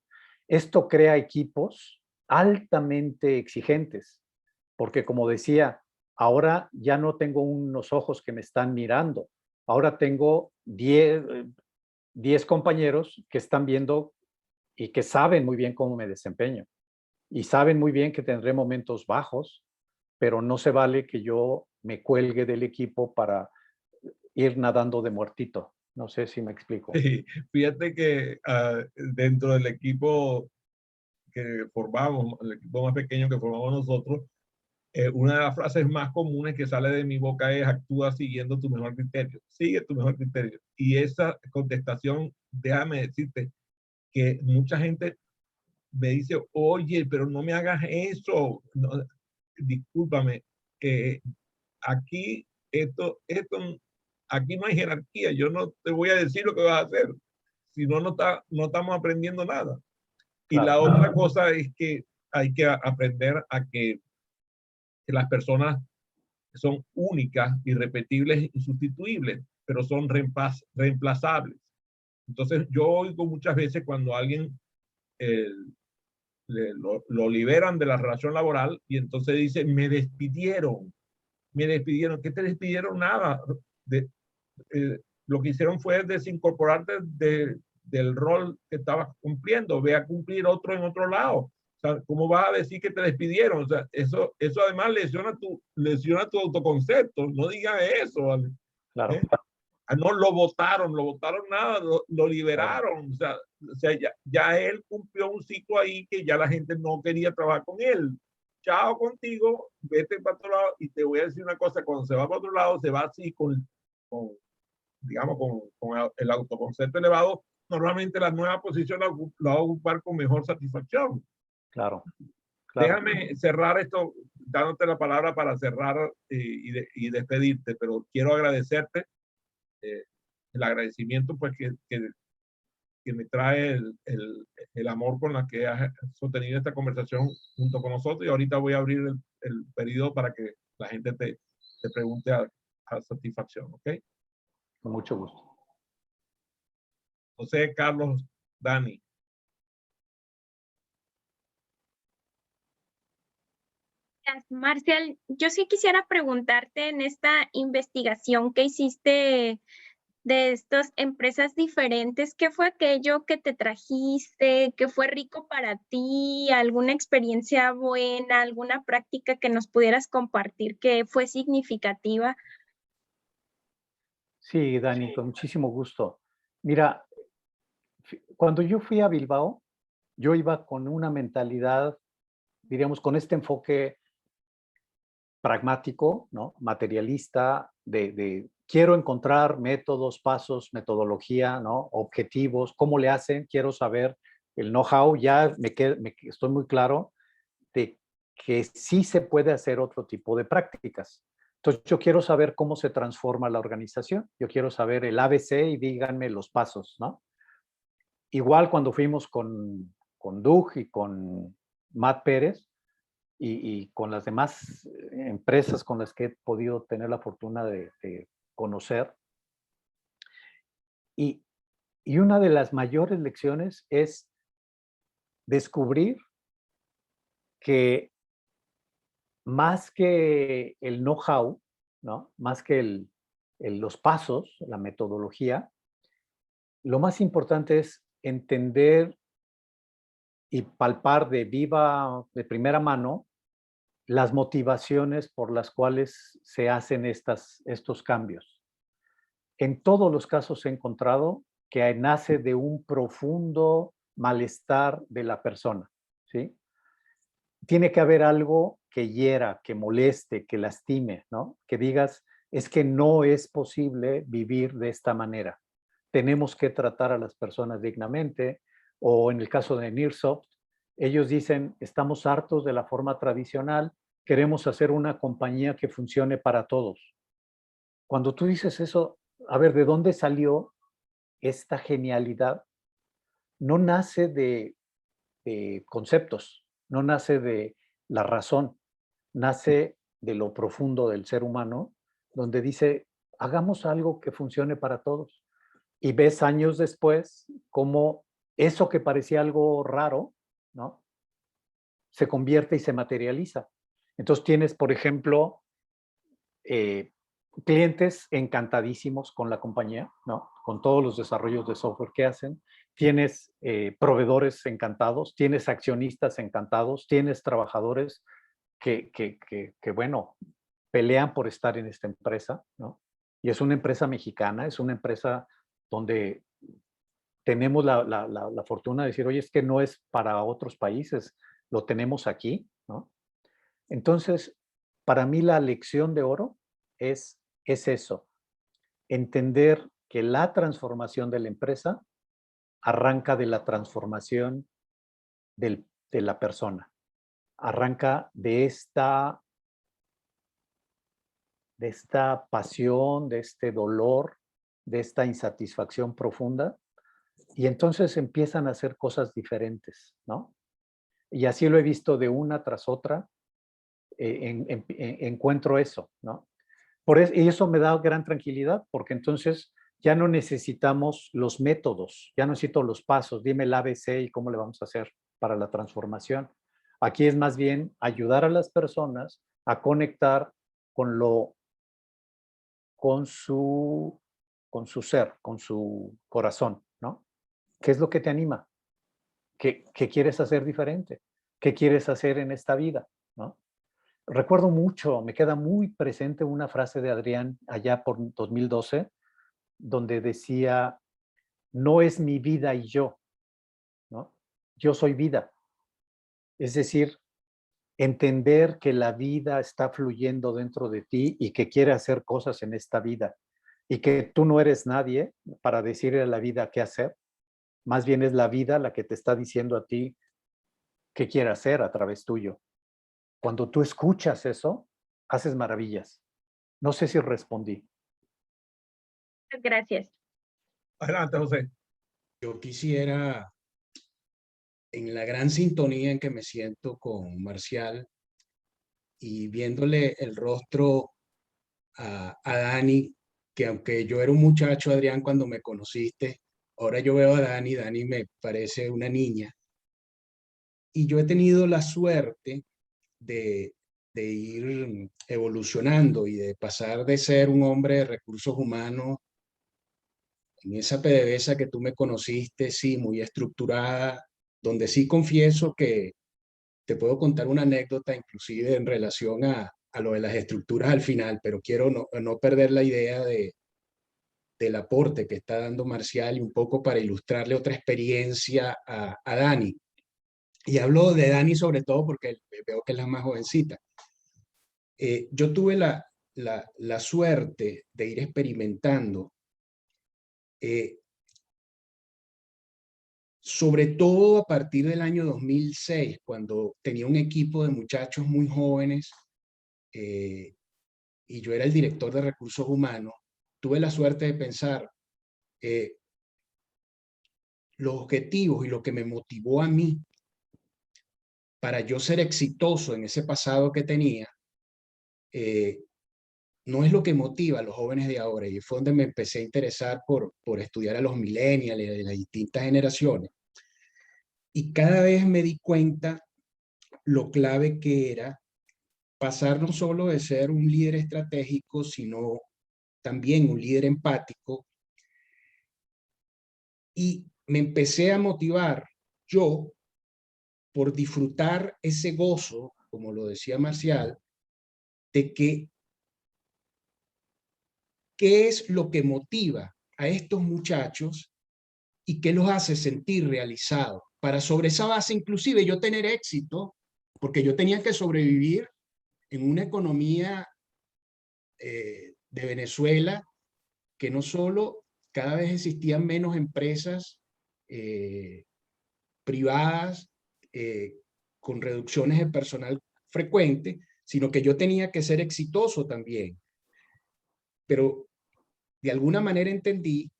Esto crea equipos altamente exigentes, porque como decía, ahora ya no tengo unos ojos que me están mirando, ahora tengo 10 compañeros que están viendo y que saben muy bien cómo me desempeño y saben muy bien que tendré momentos bajos, pero no se vale que yo me cuelgue del equipo para ir nadando de muertito. No sé si me explico. Sí, fíjate que dentro del equipo que formamos, el equipo más pequeño que formamos nosotros, una de las frases más comunes que sale de mi boca es actúa siguiendo tu mejor criterio, sigue tu mejor criterio. Y esa contestación, déjame decirte que mucha gente me dice, oye, pero no me hagas eso, no, discúlpame, aquí aquí no hay jerarquía, yo no te voy a decir lo que vas a hacer, si no, no estamos aprendiendo nada. Y Claro. la otra cosa es que hay que aprender a que las personas son únicas, irrepetibles, insustituibles, pero son reemplazables. Entonces yo oigo muchas veces cuando alguien eh, lo liberan de la relación laboral y entonces dice, me despidieron. ¿Qué te despidieron? Nada. De, lo que hicieron fue desincorporarte del rol que estabas cumpliendo, ve a cumplir otro en otro lado. O sea, ¿cómo vas a decir que te despidieron? O sea, eso además lesiona tu autoconcepto. No digas eso, ¿vale? Claro. ¿Eh? No lo votaron nada, lo liberaron. Claro. O sea ya él cumplió un ciclo ahí que ya la gente no quería trabajar con él. Chao contigo, vete para otro lado. Y te voy a decir una cosa, cuando se va para otro lado, se va así con digamos, con el autoconcepto elevado, normalmente la nueva posición la va a ocupar con mejor satisfacción. Claro. Claro. Déjame cerrar esto, dándote la palabra para cerrar y despedirte, pero quiero agradecerte el agradecimiento pues que que me trae el amor con la que has sostenido esta conversación junto con nosotros. Y ahorita voy a abrir el periodo para que la gente te pregunte a satisfacción, ¿ok? Con mucho gusto. José Carlos Dani. Marcial, yo sí quisiera preguntarte en esta investigación que hiciste de estas empresas diferentes, ¿qué fue aquello que te trajiste, que fue rico para ti, alguna experiencia buena, alguna práctica que nos pudieras compartir que fue significativa? Sí, Dani, con muchísimo gusto. Mira, cuando yo fui a Bilbao, yo iba con una mentalidad, diríamos, con este enfoque pragmático, ¿no? Materialista, de quiero encontrar métodos, pasos, metodología, ¿no? Objetivos, cómo le hacen, quiero saber el know-how, ya estoy muy claro de que sí se puede hacer otro tipo de prácticas. Entonces, yo quiero saber cómo se transforma la organización, yo quiero saber el ABC y díganme los pasos, ¿no? Igual cuando fuimos con Doug y con Matt Pérez, y con las demás empresas con las que he podido tener la fortuna de conocer. Y una de las mayores lecciones es descubrir que más que el know-how, ¿no? Más que los pasos, la metodología, lo más importante es entender y palpar de primera mano las motivaciones por las cuales se hacen estos cambios. En todos los casos he encontrado que nace de un profundo malestar de la persona, ¿sí? Tiene que haber algo que hiera, que moleste, que lastime, ¿no? Que digas, es que no es posible vivir de esta manera. Tenemos que tratar a las personas dignamente, o en el caso de Nearsoft, ellos dicen, estamos hartos de la forma tradicional, queremos hacer una compañía que funcione para todos. Cuando tú dices eso, a ver, ¿de dónde salió esta genialidad? No nace de conceptos, no nace de la razón, nace de lo profundo del ser humano, donde dice, hagamos algo que funcione para todos. Y ves años después cómo eso que parecía algo raro, ¿no? Se convierte y se materializa. Entonces tienes, por ejemplo, clientes encantadísimos con la compañía, ¿no? Con todos los desarrollos de software que hacen. Tienes proveedores encantados, tienes accionistas encantados, tienes trabajadores que bueno, pelean por estar en esta empresa, ¿no? Y es una empresa mexicana, es una empresa donde tenemos la fortuna de decir, oye, es que no es para otros países, lo tenemos aquí, ¿no? Entonces, para mí la lección de oro es eso, entender que la transformación de la empresa arranca de la transformación de la persona, arranca de esta pasión, de este dolor, de esta insatisfacción profunda, y entonces empiezan a hacer cosas diferentes, ¿no? Y así lo he visto de una tras otra, encuentro eso, ¿no? Y eso me da gran tranquilidad, porque entonces ya no necesitamos los métodos, ya no necesito los pasos, dime el ABC y cómo le vamos a hacer para la transformación. Aquí es más bien ayudar a las personas a conectar con su ser, con su corazón, ¿no? ¿Qué es lo que te anima? ¿Qué quieres hacer diferente? ¿Qué quieres hacer en esta vida? ¿No? Recuerdo mucho, me queda muy presente una frase de Adrián allá por 2012, donde decía, no es mi vida y yo, ¿no? Yo soy vida. Es decir, entender que la vida está fluyendo dentro de ti y que quiere hacer cosas en esta vida y que tú no eres nadie para decirle a la vida qué hacer. Más bien es la vida la que te está diciendo a ti qué quiere hacer a través tuyo. Cuando tú escuchas eso, haces maravillas. No sé si respondí. Gracias. Adelante, José. yo quisiera, en la gran sintonía en que me siento con Marcial y viéndole el rostro a Dani, que aunque yo era un muchacho, Adrián, cuando me conociste, ahora yo veo a Dani, Dani me parece una niña. Y yo he tenido la suerte de ir evolucionando y de pasar de ser un hombre de recursos humanos en esa PDVSA que tú me conociste, sí, muy estructurada, donde sí confieso que te puedo contar una anécdota inclusive en relación a lo de las estructuras al final, pero quiero no perder la idea del aporte que está dando Marcial y un poco para ilustrarle otra experiencia a Dani. Y hablo de Dani sobre todo porque veo que es la más jovencita. Yo tuve la suerte de ir experimentando, sobre todo a partir del año 2006, cuando tenía un equipo de muchachos muy jóvenes y yo era el director de recursos humanos. Tuve la suerte de pensar los objetivos y lo que me motivó a mí para yo ser exitoso en ese pasado que tenía, no es lo que motiva a los jóvenes de ahora. Y fue donde me empecé a interesar por estudiar a los millennials y de las distintas generaciones. Y cada vez me di cuenta lo clave que era pasar no solo de ser un líder estratégico, sino también un líder empático. Y me empecé a motivar yo por disfrutar ese gozo, como lo decía Marcial, de que qué es lo que motiva a estos muchachos y qué los hace sentir realizados. Para sobre esa base inclusive yo tener éxito, porque yo tenía que sobrevivir en una economía de Venezuela que no solo cada vez existían menos empresas privadas con reducciones de personal frecuente, sino que yo tenía que ser exitoso también. Pero de alguna manera entendí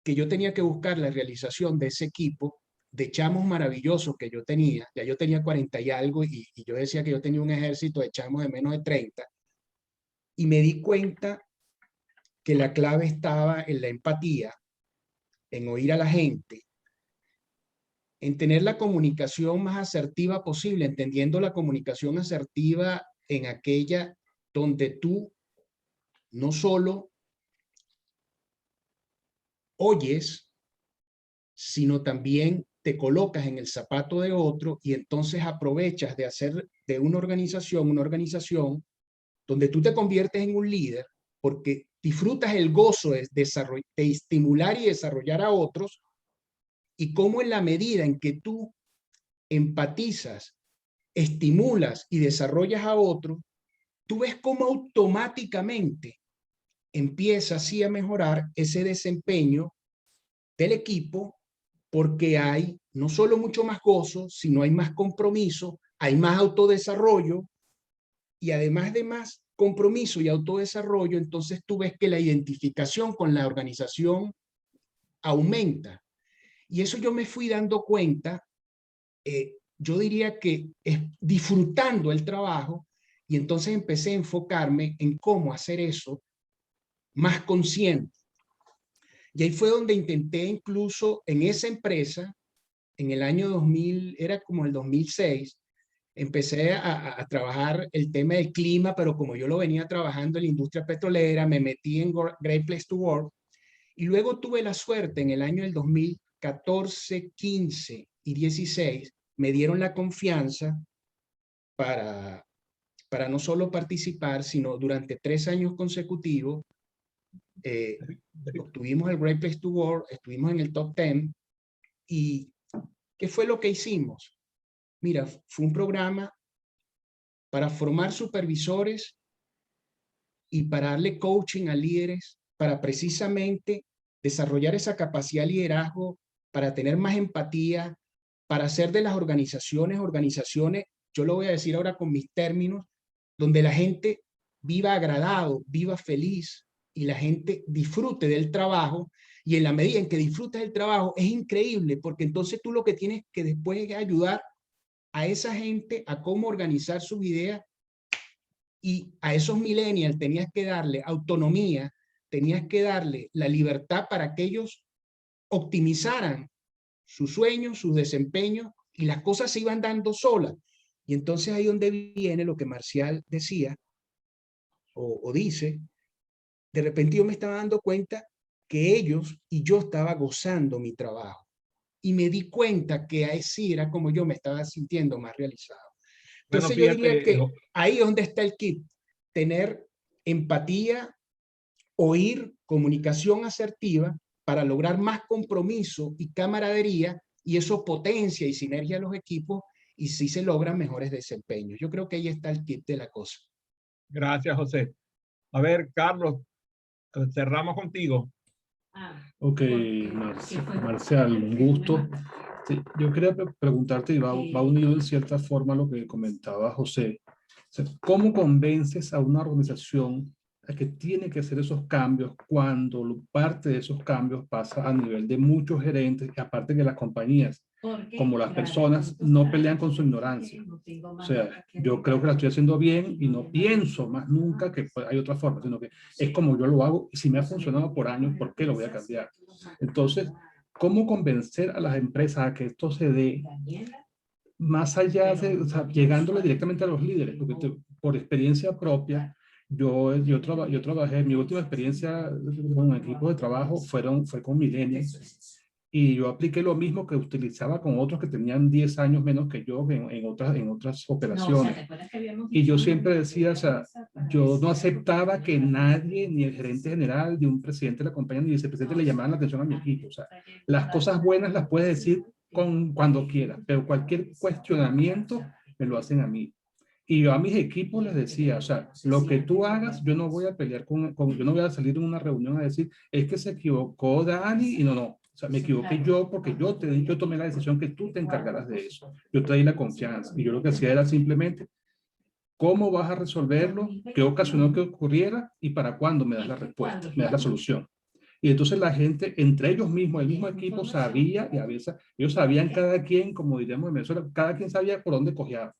que yo tenía que buscar la realización de ese equipo de chamos maravillosos que yo tenía. Ya yo tenía 40 y algo y yo decía que yo tenía un ejército de chamos de menos de 30. Y me di cuenta que la clave estaba en la empatía, en oír a la gente, en tener la comunicación más asertiva posible, entendiendo la comunicación asertiva en aquella donde tú no solo oyes, sino también te colocas en el zapato de otro y entonces aprovechas de hacer de una organización donde tú te conviertes en un líder porque disfrutas el gozo de estimular y desarrollar a otros, y cómo en la medida en que tú empatizas, estimulas y desarrollas a otros, tú ves cómo automáticamente empieza así a mejorar ese desempeño del equipo, porque hay no solo mucho más gozo, sino hay más compromiso, hay más autodesarrollo, y además de más compromiso y autodesarrollo, entonces tú ves que la identificación con la organización aumenta. Y eso yo me fui dando cuenta, yo diría que es disfrutando el trabajo, y entonces empecé a enfocarme en cómo hacer eso más consciente. Y ahí fue donde intenté incluso en esa empresa, en el año 2000, era como el 2006, empecé a trabajar el tema del clima, pero como yo lo venía trabajando en la industria petrolera, me metí en Great Place to Work, y luego tuve la suerte en el año del 2014, 15 y 16, me dieron la confianza para no solo participar, sino durante 3 años consecutivos, obtuvimos el Great Place to Work, estuvimos en el top 10. ¿Y qué fue lo que hicimos? Mira, fue un programa para formar supervisores y para darle coaching a líderes, para precisamente desarrollar esa capacidad de liderazgo, para tener más empatía, para hacer de las organizaciones, yo lo voy a decir ahora con mis términos, donde la gente viva agradado, viva feliz y la gente disfrute del trabajo. y en la medida en que disfrutas el trabajo, es increíble, porque entonces tú lo que tienes que después es ayudar a esa gente a cómo organizar sus ideas, y a esos millennials tenías que darle autonomía, tenías que darle la libertad para que ellos optimizaran sus sueños, sus desempeños, y las cosas se iban dando solas. Y entonces ahí donde viene lo que Marcial decía, o dice, de repente yo me estaba dando cuenta que ellos y yo estaba gozando mi trabajo. Y me di cuenta que así era como yo me estaba sintiendo más realizado. Entonces Bueno, yo diría fíjate, que ahí es donde está el kit. Tener empatía, oír, comunicación asertiva para lograr más compromiso y camaradería, y eso potencia y sinergia a los equipos, y sí se logran mejores desempeños. Yo creo que ahí está el kit de la cosa. gracias, José. A ver, Carlos, cerramos contigo. Ok, Marcial, un gusto. Sí, yo quería preguntarte, y va unido en cierta forma a lo que comentaba José. O sea, ¿cómo convences a una organización a que tiene que hacer esos cambios cuando parte de esos cambios pasa a nivel de muchos gerentes, y aparte que las compañías, como las personas, no pelean con su ignorancia? O sea, yo creo que la estoy haciendo bien y no pienso más nunca que hay otra forma, sino que es como yo lo hago, y si me ha funcionado por años, ¿por qué lo voy a cambiar? Entonces, ¿cómo convencer a las empresas a que esto se dé más allá de, o sea, llegándole directamente a los líderes? Porque por experiencia propia, yo trabajé, mi última experiencia con equipos de trabajo fue con millennials, y yo apliqué lo mismo que utilizaba con otros que tenían 10 años menos que yo en otras operaciones. Y yo siempre decía, o sea, yo no aceptaba que nadie, ni el gerente general, ni un presidente de la compañía, ni el vicepresidente le llamaran la atención a mi equipo. O sea, las cosas buenas las puedes decir cuando quieras, pero cualquier cuestionamiento me lo hacen a mí. Y yo a mis equipos les decía, o sea, lo que tú hagas, yo no voy a pelear yo no voy a salir en una reunión a decir, es que se equivocó Dani, y no. O sea, me equivoqué yo porque yo tomé la decisión que tú te encargarás de eso. Yo te di la confianza, y yo lo que hacía era simplemente, ¿cómo vas a resolverlo? ¿Qué ocasionó que ocurriera? ¿Y para cuándo me das la respuesta? ¿Me das la solución? Y entonces la gente, entre ellos mismos, el mismo equipo sabía, y a veces ellos sabían cada quien, como diríamos en Venezuela, cada quien sabía por dónde cogía.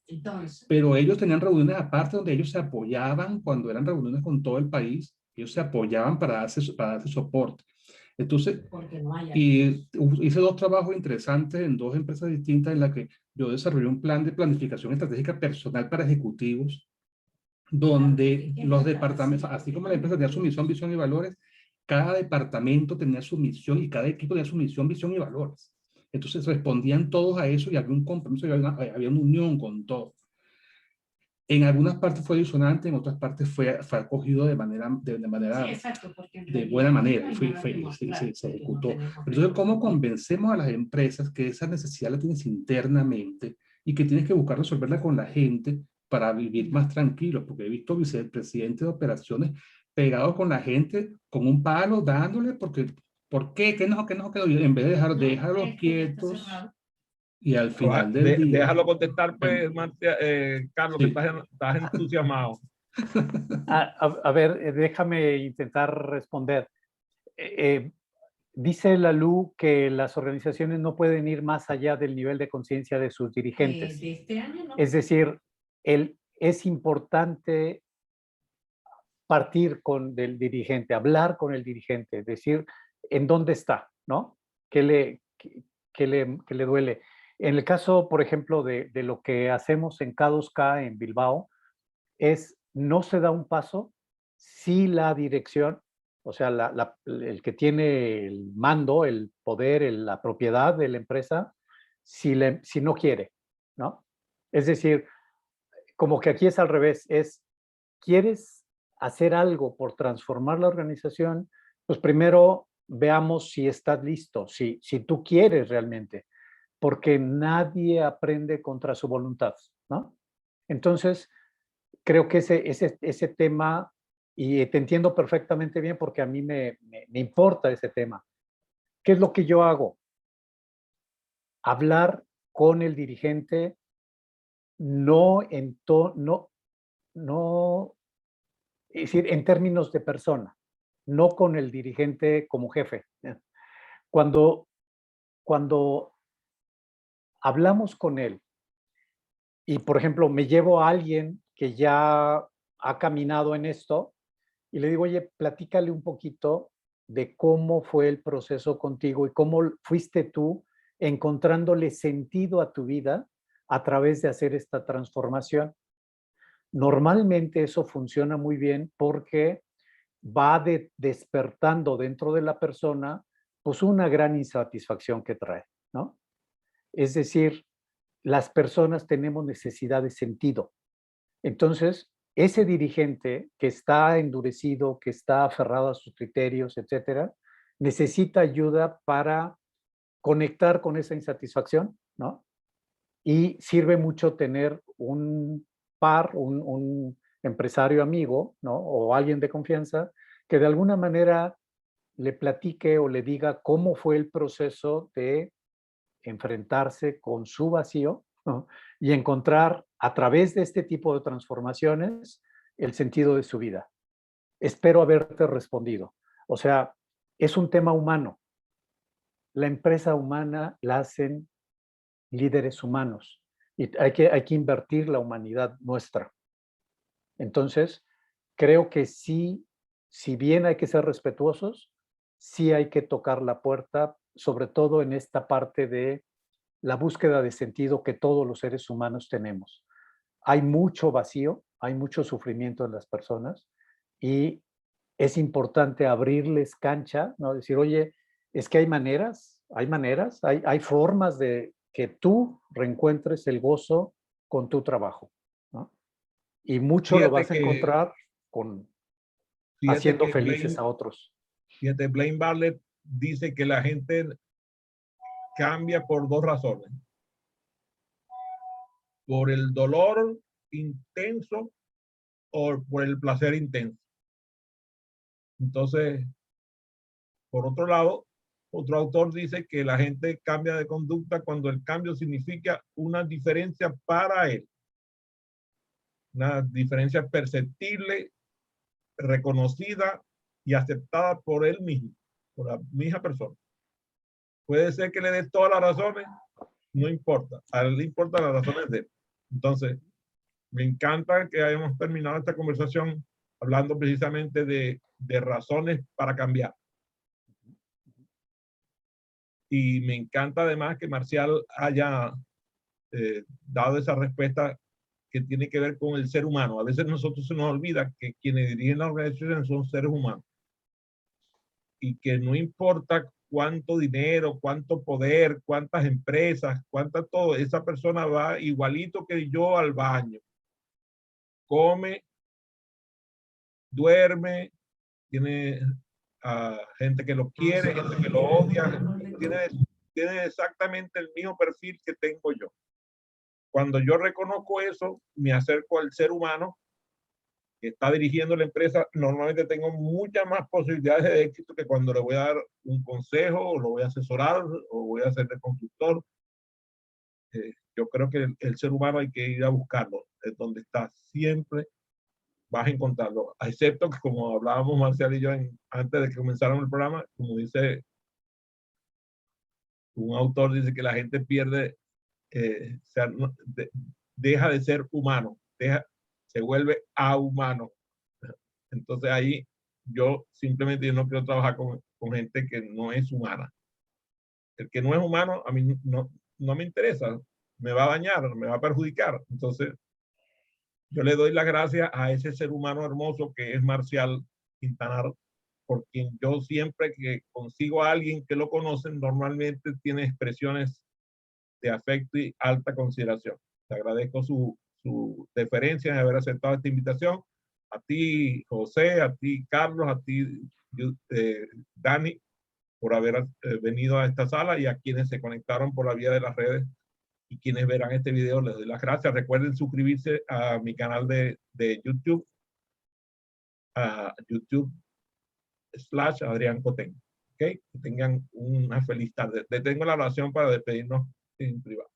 Pero ellos tenían reuniones aparte donde ellos se apoyaban cuando eran reuniones con todo el país. Ellos se apoyaban para darse soporte. Entonces, y hice 2 trabajos interesantes en 2 empresas distintas en las que yo desarrollé un plan de planificación estratégica personal para ejecutivos, donde los departamentos, así como la empresa tenía su misión, visión y valores, cada departamento tenía su misión y cada equipo tenía su misión, visión y valores. Entonces respondían todos a eso, y había un compromiso, y había una unión con todo. En algunas partes fue disonante, en otras partes fue acogido de manera de buena manera, se ejecutó. Entonces, ¿cómo convencemos a las empresas que esa necesidad la tienes internamente y que tienes que buscar resolverla con la gente para vivir más tranquilos? Porque he visto vicepresidentes de operaciones pegados con la gente con un palo dándole porque, ¿por qué? ¿Qué no? En vez de dejarlos quietos. Y al final del día... Déjalo contestar, pues, Carlos, Sí. que estás entusiasmado. A ver, déjame intentar responder. Dice Lalú que las organizaciones no pueden ir más allá del nivel de conciencia de sus dirigentes. De este año, ¿no? Es decir, es importante partir del dirigente, hablar con el dirigente, decir en dónde está, ¿no? ¿Qué le duele? En el caso, por ejemplo, de lo que hacemos en K2K en Bilbao, no se da un paso si la dirección, o sea, el que tiene el mando, el poder, la propiedad de la empresa, si no quiere, ¿no? Es decir, como que aquí es al revés, ¿quieres hacer algo por transformar la organización? Pues primero veamos si estás listo, si tú quieres realmente, porque nadie aprende contra su voluntad, ¿no? Entonces, creo que ese tema, y te entiendo perfectamente bien porque a mí me importa ese tema. ¿Qué es lo que yo hago? Hablar con el dirigente, no, es decir, en términos de persona, no con el dirigente como jefe. Cuando hablamos con él y, por ejemplo, me llevo a alguien que ya ha caminado en esto y le digo, oye, platícale un poquito de cómo fue el proceso contigo y cómo fuiste tú encontrándole sentido a tu vida a través de hacer esta transformación. Normalmente eso funciona muy bien porque va despertando dentro de la persona pues una gran insatisfacción que trae, ¿no? Es decir, las personas tenemos necesidad de sentido. Entonces, ese dirigente que está endurecido, que está aferrado a sus criterios, etcétera, necesita ayuda para conectar con esa insatisfacción, ¿no? Y sirve mucho tener un par, un empresario amigo, ¿no? O alguien de confianza que de alguna manera le platique o le diga cómo fue el proceso de enfrentarse con su vacío, ¿no? Y encontrar a través de este tipo de transformaciones el sentido de su vida. Espero haberte respondido. O sea, es un tema humano. La empresa humana la hacen líderes humanos y hay que invertir la humanidad nuestra. Entonces, creo que sí, si bien hay que ser respetuosos, sí hay que tocar la puerta, sobre todo en esta parte de la búsqueda de sentido que todos los seres humanos tenemos. Hay mucho vacío, hay mucho sufrimiento en las personas y es importante abrirles cancha, ¿no? Decir, oye, es que hay formas de que tú reencuentres el gozo con tu trabajo, ¿no? Y mucho lo Fíjate vas a que, encontrar con fíjate haciendo que felices a otros. Blaine Bartlett dice que la gente cambia por dos razones. Por el dolor intenso o por el placer intenso. Entonces, por otro lado, otro autor dice que la gente cambia de conducta cuando el cambio significa una diferencia para él. Una diferencia perceptible, reconocida y aceptada por él mismo, por la misma persona. Puede ser que le dé todas las razones, no importa. A él le importan las razones de él. Entonces, me encanta que hayamos terminado esta conversación hablando precisamente de razones para cambiar. Y me encanta además que Marcial haya dado esa respuesta que tiene que ver con el ser humano. A veces nosotros se nos olvida que quienes dirigen la organización son seres humanos y que no importa cuánto dinero, cuánto poder, cuántas empresas, cuánta todo, esa persona va igualito que yo al baño, come, duerme, tiene gente que lo quiere, gente que lo odia, tiene exactamente el mismo perfil que tengo yo. Cuando yo reconozco eso, me acerco al ser humano que está dirigiendo la empresa, normalmente tengo muchas más posibilidades de éxito que cuando le voy a dar un consejo, o lo voy a asesorar, o voy a ser de consultor. Yo creo que el ser humano hay que ir a buscarlo, es donde está, siempre vas a encontrarlo, excepto que como hablábamos Marcial y yo antes de que comenzáramos el programa, como dice un autor, dice que la gente pierde, deja de ser humano, se vuelve ahumano. Entonces ahí yo simplemente no quiero trabajar con gente que no es humana. El que no es humano a mí no me interesa, me va a dañar, me va a perjudicar. Entonces yo le doy las gracias a ese ser humano hermoso que es Marcial Quintanar, por quien yo siempre que consigo a alguien que lo conocen, normalmente tiene expresiones de afecto y alta consideración. Te agradezco su deferencia en haber aceptado esta invitación. A ti, José, a ti, Carlos, a ti, Dani, por haber venido a esta sala y a quienes se conectaron por la vía de las redes y quienes verán este video, les doy las gracias. Recuerden suscribirse a mi canal de YouTube, a YouTube/Adrián Cotén. ¿Ok? Que tengan una feliz tarde. Detengo la oración para despedirnos en privado.